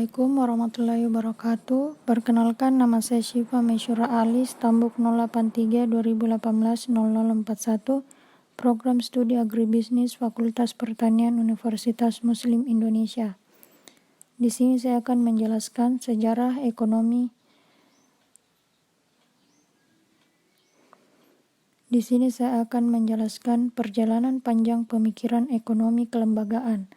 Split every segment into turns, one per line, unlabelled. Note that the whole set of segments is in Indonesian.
Assalamualaikum warahmatullahi wabarakatuh. Perkenalkan, nama saya Syifa Mesyura Ali, Stambuk 083 2018 0041, Program Studi Agribisnis Fakultas Pertanian Universitas Muslim Indonesia. Di sini saya akan menjelaskan sejarah ekonomi. Di sini saya akan menjelaskan perjalanan panjang pemikiran ekonomi kelembagaan.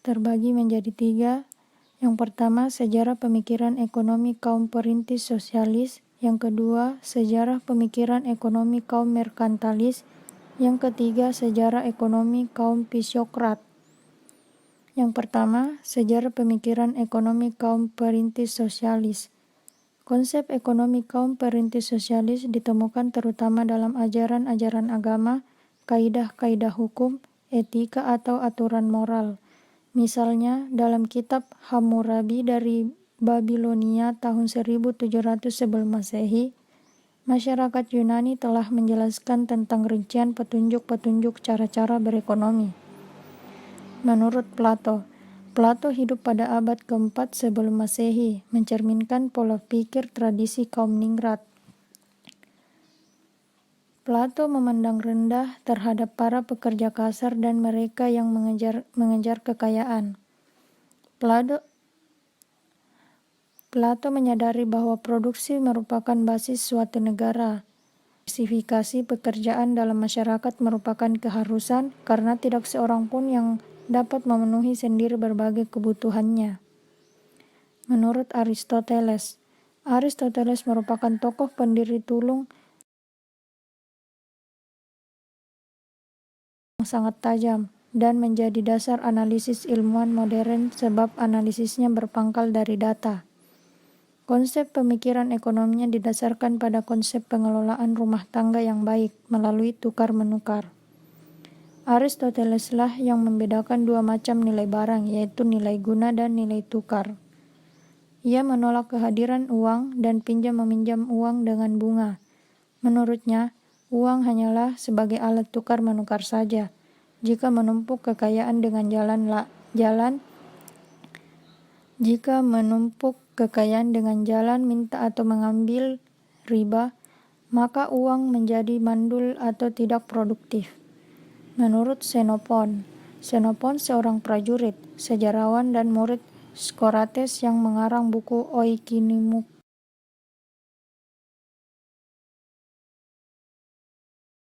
Terbagi menjadi 3. Yang pertama, sejarah pemikiran ekonomi kaum perintis sosialis. Yang kedua, sejarah pemikiran ekonomi kaum merkantilis. Yang ketiga, sejarah ekonomi kaum fisiokrat. Yang pertama, sejarah pemikiran ekonomi kaum perintis sosialis. Konsep ekonomi kaum perintis sosialis ditemukan terutama dalam ajaran-ajaran agama, kaidah-kaidah hukum, etika atau aturan moral. Misalnya, dalam kitab Hammurabi dari Babilonia tahun 1700 sebelum Masehi, masyarakat Yunani telah menjelaskan tentang rincian petunjuk-petunjuk cara-cara berekonomi. Menurut Plato hidup pada abad keempat sebelum Masehi, mencerminkan pola pikir tradisi kaum ningrat. Plato memandang rendah terhadap para pekerja kasar dan mereka yang mengejar kekayaan. Plato menyadari bahwa produksi merupakan basis suatu negara. Diversifikasi pekerjaan dalam masyarakat merupakan keharusan karena tidak seorang pun yang dapat memenuhi sendiri berbagai kebutuhannya. Menurut Aristoteles merupakan tokoh pendiri tulung sangat tajam dan menjadi dasar analisis ilmuwan modern sebab analisisnya berpangkal dari data. Konsep pemikiran ekonominya didasarkan pada konsep pengelolaan rumah tangga yang baik melalui tukar-menukar. Aristoteles lah yang membedakan dua macam nilai barang, yaitu nilai guna dan nilai tukar. Ia menolak kehadiran uang dan pinjam-meminjam uang dengan bunga. Menurutnya, uang hanyalah sebagai alat tukar-menukar saja. Jika menumpuk kekayaan dengan jalan minta atau mengambil riba, maka uang menjadi mandul atau tidak produktif. Menurut Xenophon seorang prajurit, sejarawan dan murid Socrates yang mengarang buku Oikinomuk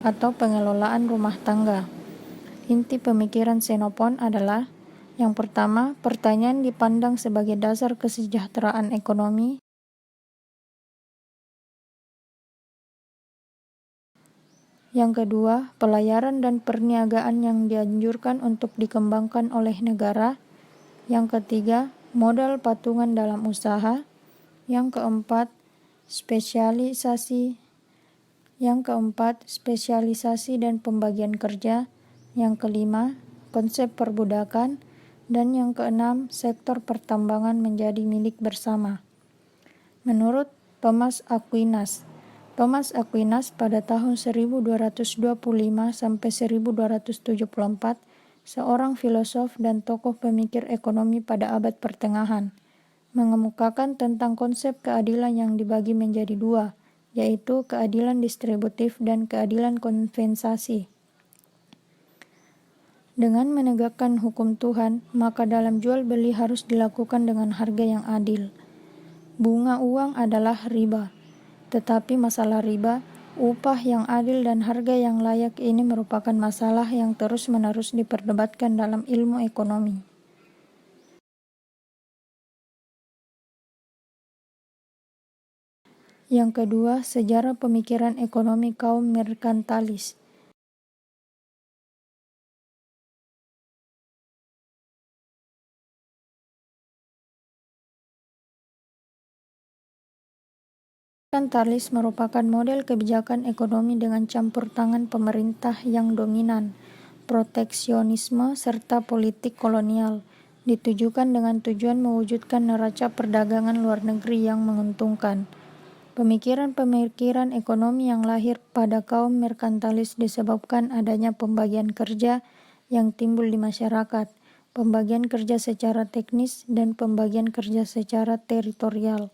atau pengelolaan rumah tangga. Inti pemikiran Xenophon adalah: yang pertama, pertanian dipandang sebagai dasar kesejahteraan ekonomi. Yang kedua, pelayaran dan perniagaan yang dianjurkan untuk dikembangkan oleh negara. Yang ketiga, modal patungan dalam usaha. Yang keempat, spesialisasi dan pembagian kerja. Yang kelima, konsep perbudakan. Dan yang keenam, sektor pertambangan menjadi milik bersama. Menurut Thomas Aquinas pada tahun 1225 sampai 1274, seorang filosof dan tokoh pemikir ekonomi pada abad pertengahan, mengemukakan tentang konsep keadilan yang dibagi menjadi dua, yaitu keadilan distributif dan keadilan kompensasi. Dengan menegakkan hukum Tuhan, maka dalam jual beli harus dilakukan dengan harga yang adil. Bunga uang adalah riba, tetapi masalah riba, upah yang adil dan harga yang layak ini merupakan masalah yang terus-menerus diperdebatkan dalam ilmu ekonomi. Yang kedua, sejarah pemikiran ekonomi kaum merkantilis. Merkantilis merupakan model kebijakan ekonomi dengan campur tangan pemerintah yang dominan, proteksionisme, serta politik kolonial, ditujukan dengan tujuan mewujudkan neraca perdagangan luar negeri yang menguntungkan. Pemikiran-pemikiran ekonomi yang lahir pada kaum merkantilis disebabkan adanya pembagian kerja yang timbul di masyarakat, pembagian kerja secara teknis, dan pembagian kerja secara teritorial,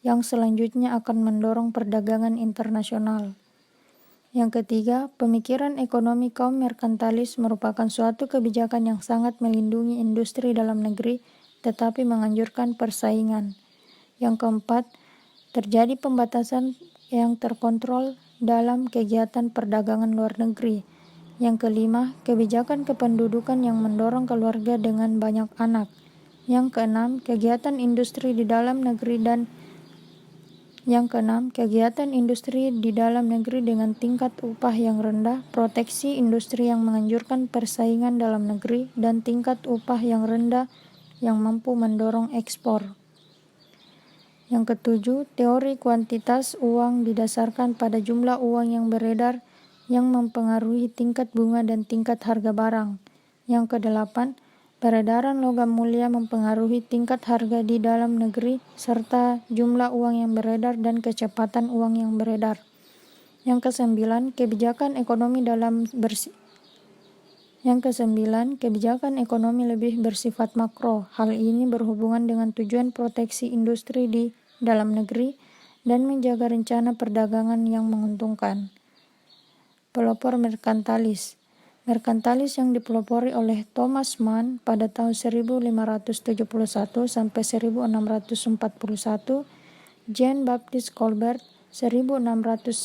yang selanjutnya akan mendorong perdagangan internasional. Yang ketiga, pemikiran ekonomi kaum merkantilis merupakan suatu kebijakan yang sangat melindungi industri dalam negeri, tetapi menganjurkan persaingan. Yang keempat, terjadi pembatasan yang terkontrol dalam kegiatan perdagangan luar negeri. Yang kelima, kebijakan kependudukan yang mendorong keluarga dengan banyak anak. Yang keenam, kegiatan industri di dalam negeri dengan tingkat upah yang rendah, proteksi industri yang menganjurkan persaingan dalam negeri, dan tingkat upah yang rendah yang mampu mendorong ekspor. Yang ketujuh, teori kuantitas uang didasarkan pada jumlah uang yang beredar yang mempengaruhi tingkat bunga dan tingkat harga barang. Yang kedelapan, peredaran logam mulia mempengaruhi tingkat harga di dalam negeri serta jumlah uang yang beredar dan kecepatan uang yang beredar. Yang kesembilan, kebijakan ekonomi lebih bersifat makro. Hal ini berhubungan dengan tujuan proteksi industri di dalam negeri dan menjaga rencana perdagangan yang menguntungkan. Pelopor merkantilis. Merkantilis yang dipelopori oleh Thomas Mann pada tahun 1571 sampai 1641, Jean Baptiste Colbert 1619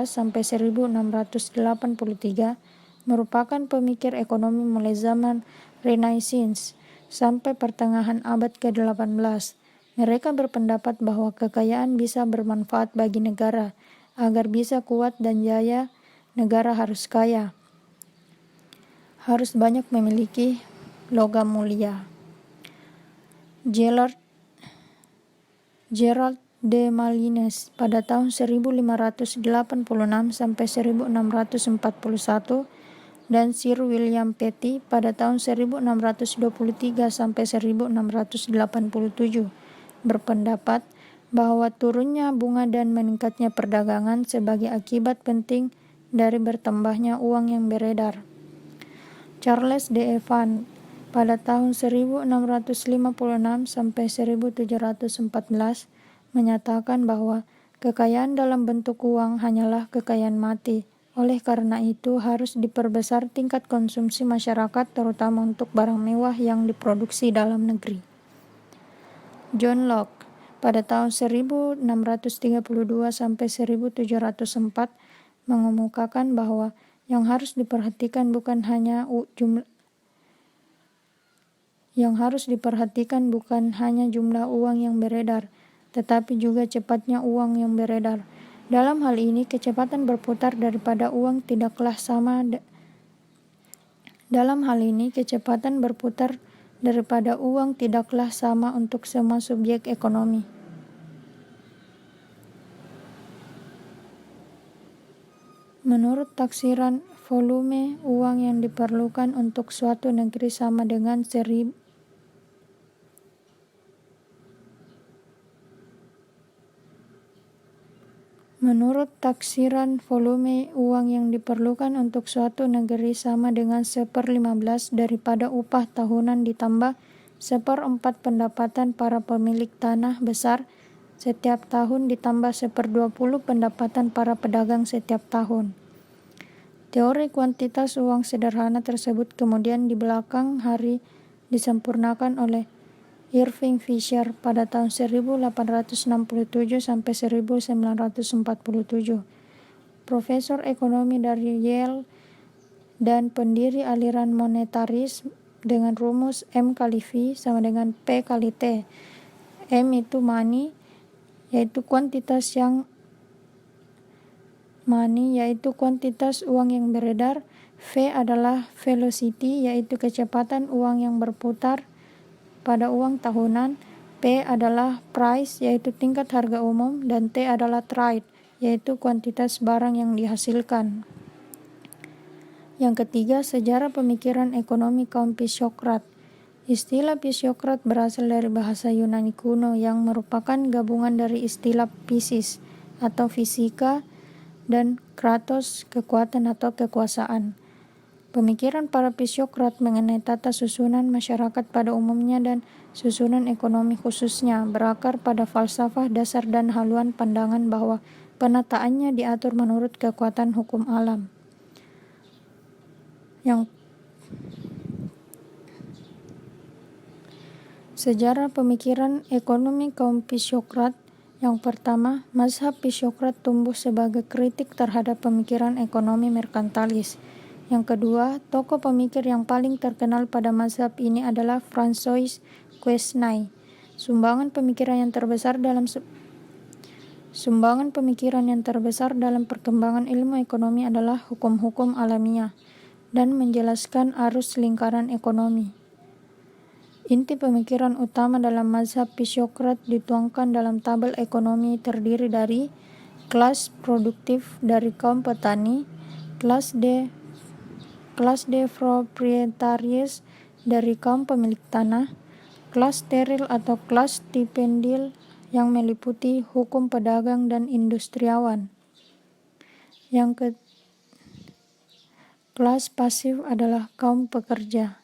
sampai 1683 merupakan pemikir ekonomi mulai zaman Renaissance sampai pertengahan abad ke-18. Mereka berpendapat bahwa kekayaan bisa bermanfaat bagi negara. Agar bisa kuat dan jaya, negara harus kaya, harus banyak memiliki logam mulia. Gerald de Malines pada tahun 1586 sampai 1641 dan Sir William Petty pada tahun 1623 sampai 1687 berpendapat bahwa turunnya bunga dan meningkatnya perdagangan sebagai akibat penting dari bertambahnya uang yang beredar. Charles de Evan pada tahun 1656 sampai 1714 menyatakan bahwa kekayaan dalam bentuk uang hanyalah kekayaan mati. Oleh karena itu harus diperbesar tingkat konsumsi masyarakat terutama untuk barang mewah yang diproduksi dalam negeri. John Locke pada tahun 1632 sampai 1704 mengemukakan bahwa yang harus diperhatikan bukan hanya jumlah uang yang beredar, tetapi juga cepatnya uang yang beredar. Dalam hal ini, kecepatan berputar daripada uang tidaklah sama untuk semua subjek ekonomi. Menurut taksiran, volume uang yang diperlukan untuk suatu negeri sama dengan Menurut taksiran, volume uang yang diperlukan untuk suatu negeri sama dengan 1/15 daripada upah tahunan ditambah 1/4 pendapatan para pemilik tanah besar setiap tahun ditambah 1/20 pendapatan para pedagang setiap tahun. Teori kuantitas uang sederhana tersebut kemudian di belakang hari disempurnakan oleh Irving Fisher pada tahun 1867 sampai 1947. Profesor ekonomi dari Yale dan pendiri aliran monetaris dengan rumus M kali V sama dengan P kali T. M itu money, yaitu kuantitas uang yang beredar. V adalah velocity, yaitu kecepatan uang yang berputar pada uang tahunan. P adalah price, yaitu tingkat harga umum, dan T adalah trade, yaitu kuantitas barang yang dihasilkan. Yang ketiga, sejarah pemikiran ekonomi kaum Pisiokrat. Istilah Pisiokrat berasal dari bahasa Yunani kuno yang merupakan gabungan dari istilah physis atau fisika dan kratos, kekuatan atau kekuasaan. Pemikiran para fisiokrat mengenai tata susunan masyarakat pada umumnya dan susunan ekonomi khususnya berakar pada falsafah dasar dan haluan pandangan bahwa penataannya diatur menurut kekuatan hukum alam. Yang sejarah pemikiran ekonomi kaum fisiokrat. Yang pertama, mazhab fisiokrat tumbuh sebagai kritik terhadap pemikiran ekonomi merkantilis. Yang kedua, tokoh pemikir yang paling terkenal pada mazhab ini adalah François Quesnay. Sumbangan pemikiran yang terbesar dalam perkembangan ilmu ekonomi adalah hukum-hukum alamiah dan menjelaskan arus lingkaran ekonomi. Inti pemikiran utama dalam mazhab fisiokrat dituangkan dalam tabel ekonomi terdiri dari kelas produktif dari kaum petani, kelas de proprietaries dari kaum pemilik tanah, kelas steril atau kelas stipendil yang meliputi hukum pedagang dan industriawan. Kelas pasif adalah kaum pekerja.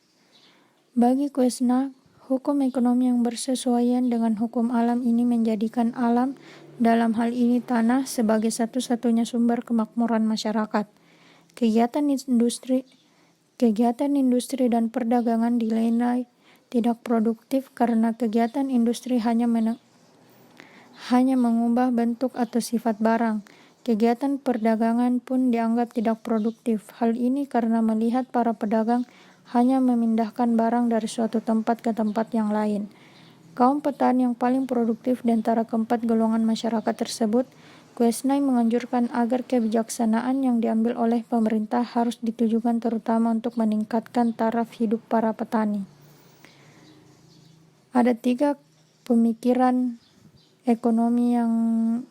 Bagi Quesnay, hukum ekonomi yang bersesuaian dengan hukum alam ini menjadikan alam, dalam hal ini tanah, sebagai satu-satunya sumber kemakmuran masyarakat. Kegiatan industri dan perdagangan dinilai tidak produktif karena kegiatan industri hanya mengubah bentuk atau sifat barang. Kegiatan perdagangan pun dianggap tidak produktif. Hal ini karena melihat para pedagang hanya memindahkan barang dari suatu tempat ke tempat yang lain. Kaum petani yang paling produktif di antara keempat golongan masyarakat tersebut, Quesnay menganjurkan agar kebijaksanaan yang diambil oleh pemerintah harus ditujukan terutama untuk meningkatkan taraf hidup para petani. Ada 3 pemikiran ekonomi yang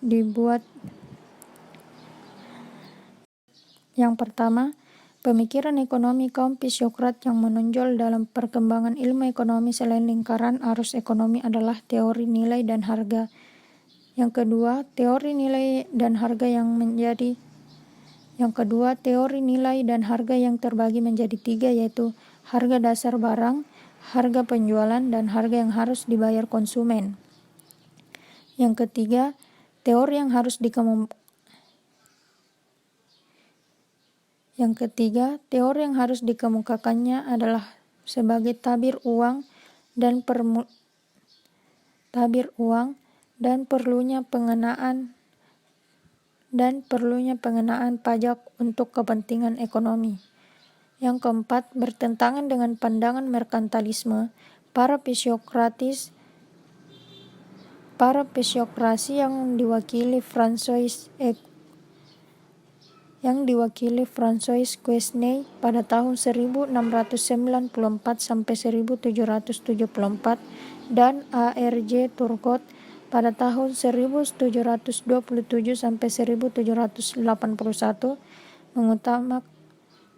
dibuat. Yang pertama, pemikiran ekonomi kaum fisiokrat yang menonjol dalam perkembangan ilmu ekonomi selain lingkaran arus ekonomi adalah teori nilai dan harga. Yang kedua, teori nilai dan harga yang terbagi menjadi 3, yaitu harga dasar barang, harga penjualan, dan harga yang harus dibayar konsumen. Yang ketiga, teori yang harus dikemukakannya adalah sebagai tabir uang dan perlunya pengenaan pajak untuk kepentingan ekonomi. Yang keempat, bertentangan dengan pandangan merkantilisme, para fisiokrasi yang diwakili François Quesnay pada tahun 1694 sampai 1774 dan A.R.J. Turgot pada tahun 1727 sampai 1781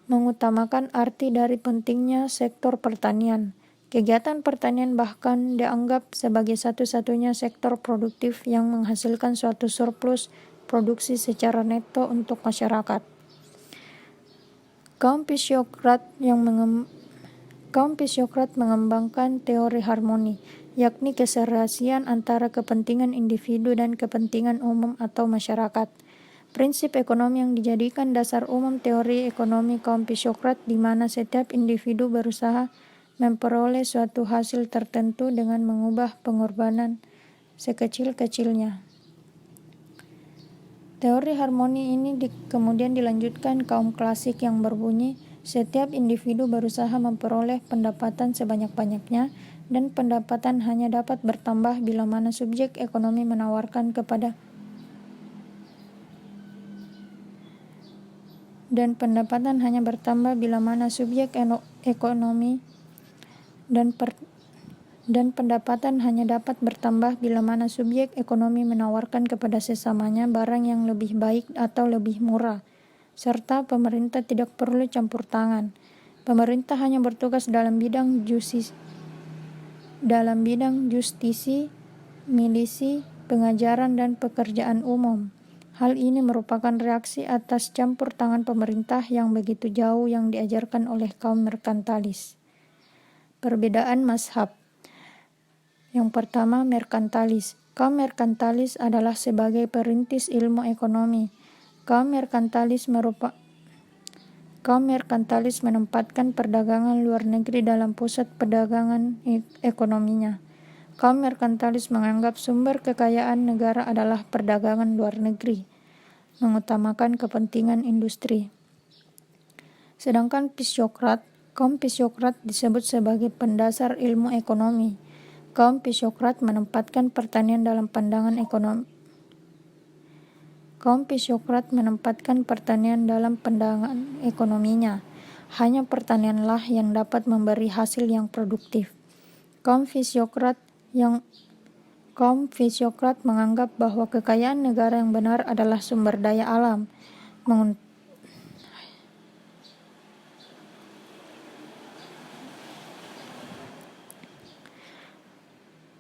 mengutamakan arti dari pentingnya sektor pertanian. Kegiatan pertanian bahkan dianggap sebagai satu-satunya sektor produktif yang menghasilkan suatu surplus produksi secara neto untuk masyarakat. Kaum fisiokrat mengembangkan teori harmoni, yakni keserasian antara kepentingan individu dan kepentingan umum atau masyarakat. Prinsip ekonomi yang dijadikan dasar umum teori ekonomi kaum fisiokrat di mana setiap individu berusaha memperoleh suatu hasil tertentu dengan mengubah pengorbanan sekecil-kecilnya. Teori harmoni ini kemudian dilanjutkan kaum klasik yang berbunyi, setiap individu berusaha memperoleh pendapatan sebanyak-banyaknya dan pendapatan hanya dapat bertambah bila mana subjek ekonomi menawarkan kepada sesamanya barang yang lebih baik atau lebih murah, serta pemerintah tidak perlu campur tangan. Pemerintah hanya bertugas dalam bidang justisi, milisi, pengajaran, dan pekerjaan umum. Hal ini merupakan reaksi atas campur tangan pemerintah yang begitu jauh yang diajarkan oleh kaum merkantalis. Perbedaan mazhab. Yang pertama, merkantalis. Kaum merkantalis adalah sebagai perintis ilmu ekonomi. Kaum merkantalis menempatkan perdagangan luar negeri dalam pusat perdagangan ekonominya. Kaum merkantalis menganggap sumber kekayaan negara adalah perdagangan luar negeri, mengutamakan kepentingan industri. Sedangkan kaum fisiokrat disebut sebagai pendasar ilmu ekonomi. Kaum fisiokrat menempatkan pertanian dalam pandangan ekonomi. Kaum fisiokrat menempatkan pertanian dalam pandangan ekonominya. Hanya pertanianlah yang dapat memberi hasil yang produktif. Kaum fisiokrat menganggap bahwa kekayaan negara yang benar adalah sumber daya alam.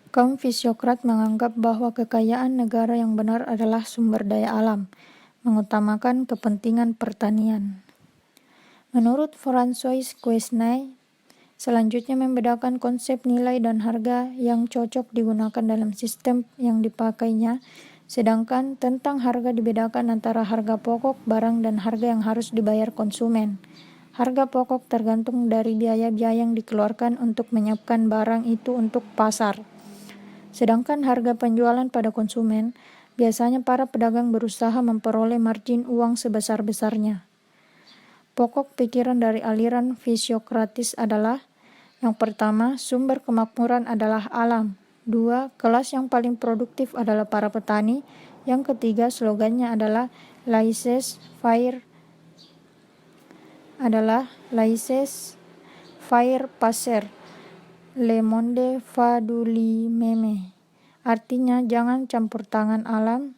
Kaum fisiokrat menganggap bahwa kekayaan negara yang benar adalah sumber daya alam, mengutamakan kepentingan pertanian. Menurut François Quesnay, selanjutnya membedakan konsep nilai dan harga yang cocok digunakan dalam sistem yang dipakainya, sedangkan tentang harga dibedakan antara harga pokok barang dan harga yang harus dibayar konsumen. Harga pokok tergantung dari biaya-biaya yang dikeluarkan untuk menyiapkan barang itu untuk pasar. Sedangkan harga penjualan pada konsumen, biasanya para pedagang berusaha memperoleh margin uang sebesar-besarnya. Pokok pikiran dari aliran fisiokratis adalah: yang pertama, sumber kemakmuran adalah alam. 2. Kelas yang paling produktif adalah para petani. Yang ketiga, slogannya adalah laissez-faire passer. Le monde va du lui-même. Artinya jangan campur tangan alam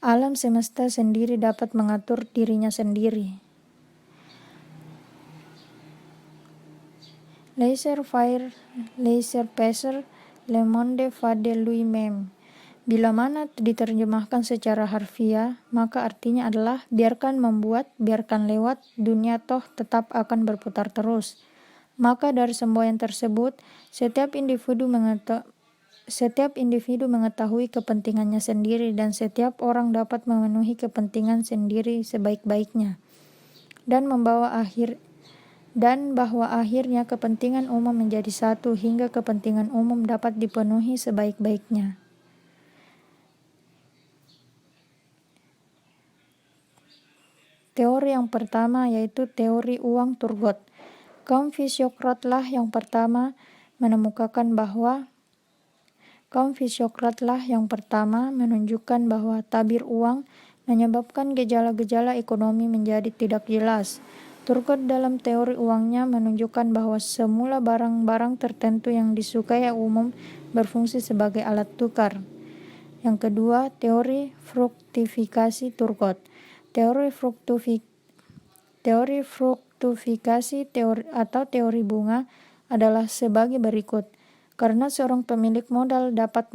Alam semesta sendiri dapat mengatur dirinya sendiri. Laissez-faire, laissez-passer, le monde va de lui-même. Bila mana diterjemahkan secara harfiah, maka artinya adalah biarkan membuat, biarkan lewat, dunia toh tetap akan berputar terus. Maka dari semboyan tersebut, setiap individu mengetahui kepentingannya sendiri dan setiap orang dapat memenuhi kepentingan sendiri sebaik-baiknya. Dan bahwa akhirnya kepentingan umum menjadi satu hingga kepentingan umum dapat dipenuhi sebaik-baiknya. Teori yang pertama yaitu teori uang Turgot. Kaum fisiokratlah yang pertama menunjukkan bahwa tabir uang menyebabkan gejala-gejala ekonomi menjadi tidak jelas. Turgot dalam teori uangnya menunjukkan bahwa semula barang-barang tertentu yang disukai umum berfungsi sebagai alat tukar. Yang kedua, teori fruktifikasi Turgot. Teori fruktifikasi atau teori bunga adalah sebagai berikut. Karena seorang pemilik modal dapat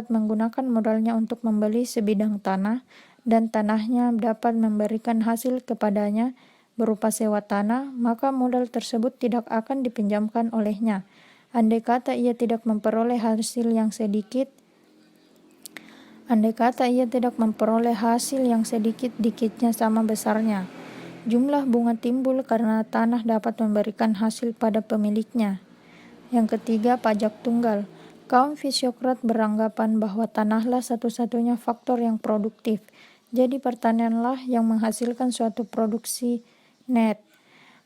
menggunakan modalnya untuk membeli sebidang tanah dan tanahnya dapat memberikan hasil kepadanya berupa sewa tanah, maka modal tersebut tidak akan dipinjamkan olehnya. Andai kata ia tidak memperoleh hasil yang sedikit-dikitnya sama besarnya. Jumlah bunga timbul karena tanah dapat memberikan hasil pada pemiliknya. Yang ketiga, pajak tunggal. Kaum fisiokrat beranggapan bahwa tanahlah satu-satunya faktor yang produktif. Jadi pertanianlah yang menghasilkan suatu produksi net.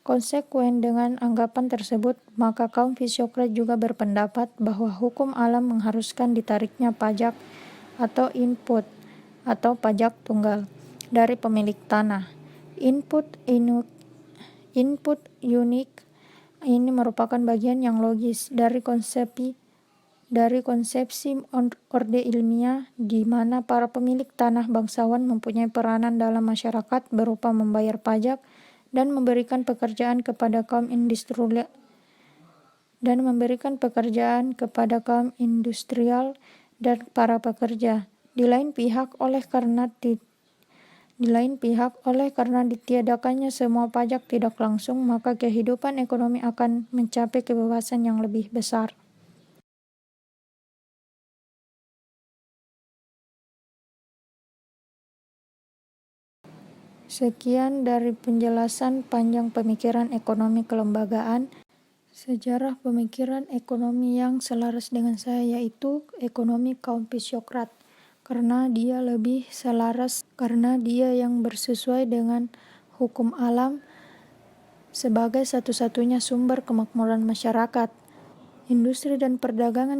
Konsekuen dengan anggapan tersebut, maka kaum fisiokrat juga berpendapat bahwa hukum alam mengharuskan ditariknya pajak atau input atau pajak tunggal dari pemilik tanah. Input unik ini merupakan bagian yang logis dari konsepsi orde ilmiah di mana para pemilik tanah bangsawan mempunyai peranan dalam masyarakat berupa membayar pajak dan memberikan pekerjaan kepada kaum dan memberikan pekerjaan kepada kaum industrial dan para pekerja. Di lain pihak, oleh karena ditiadakannya semua pajak tidak langsung, maka kehidupan ekonomi akan mencapai kebebasan yang lebih besar. Sekian dari penjelasan panjang pemikiran ekonomi kelembagaan. Sejarah pemikiran ekonomi yang selaras dengan saya yaitu ekonomi kaum Fisiokrat, karena dia lebih selaras, karena dia yang bersesuai dengan hukum alam sebagai satu-satunya sumber kemakmuran masyarakat. Industri dan perdagangan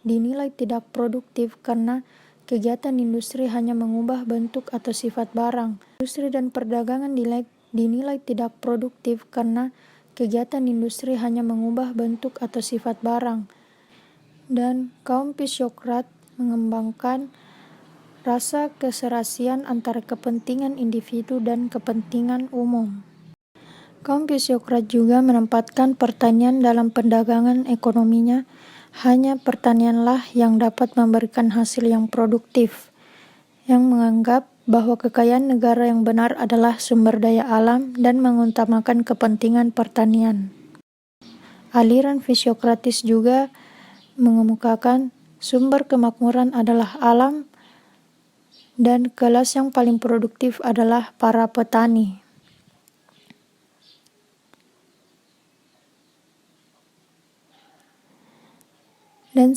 dinilai tidak produktif karena kegiatan industri hanya mengubah bentuk atau sifat barang. Industri dan perdagangan dinilai tidak produktif karena kegiatan industri hanya mengubah bentuk atau sifat barang. Dan kaum Fisiokrat mengembangkan rasa keserasian antara kepentingan individu dan kepentingan umum. Kaum Fisiokrat juga menempatkan pertanian dalam perdagangan ekonominya. Hanya pertanianlah yang dapat memberikan hasil yang produktif, yang menganggap bahwa kekayaan negara yang benar adalah sumber daya alam dan mengutamakan kepentingan pertanian. Aliran Fisiokratis juga mengemukakan sumber kemakmuran adalah alam dan kelas yang paling produktif adalah para petani. Dan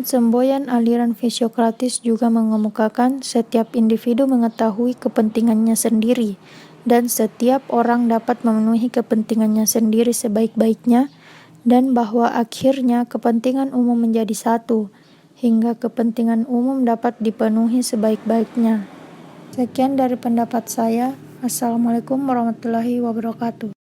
semboyan aliran Fisiokratis juga mengemukakan setiap individu mengetahui kepentingannya sendiri dan setiap orang dapat memenuhi kepentingannya sendiri sebaik-baiknya, dan bahwa akhirnya kepentingan umum menjadi satu, hingga kepentingan umum dapat dipenuhi sebaik-baiknya. Sekian dari pendapat saya. Assalamualaikum warahmatullahi wabarakatuh.